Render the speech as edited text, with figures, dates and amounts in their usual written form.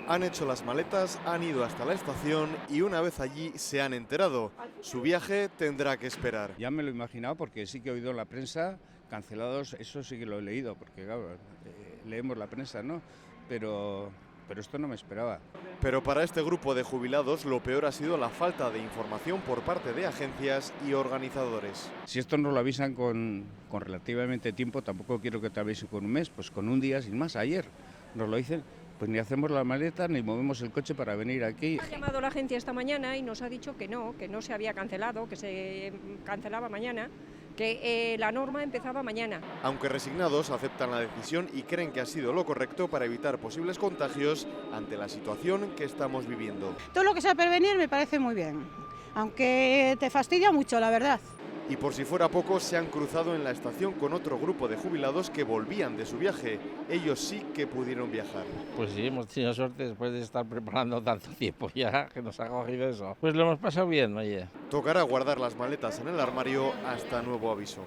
Han hecho las maletas, han ido hasta la estación y una vez allí se han enterado. Su viaje tendrá que esperar. Ya me lo he imaginado porque sí que he oído en la prensa cancelados, eso sí que lo he leído, porque claro, leemos la prensa, ¿no? Pero esto no me esperaba. Pero para este grupo de jubilados lo peor ha sido la falta de información por parte de agencias y organizadores. Si esto nos lo avisan con relativamente tiempo, tampoco quiero que te avisen con un mes, pues con un día sin más. Ayer nos lo dicen, pues ni hacemos la maleta ni movemos el coche para venir aquí. Ha llamado la agencia esta mañana y nos ha dicho que no se había cancelado, que se cancelaba mañana, que la norma empezaba mañana. Aunque resignados, aceptan la decisión y creen que ha sido lo correcto para evitar posibles contagios ante la situación que estamos viviendo. Todo lo que sea prevenir me parece muy bien, aunque te fastidia mucho, la verdad. Y por si fuera poco, se han cruzado en la estación con otro grupo de jubilados que volvían de su viaje. Ellos sí que pudieron viajar. Pues sí, hemos tenido suerte después de estar preparando tanto tiempo ya que nos ha cogido eso. Pues lo hemos pasado bien, oye. Tocará guardar las maletas en el armario hasta nuevo aviso.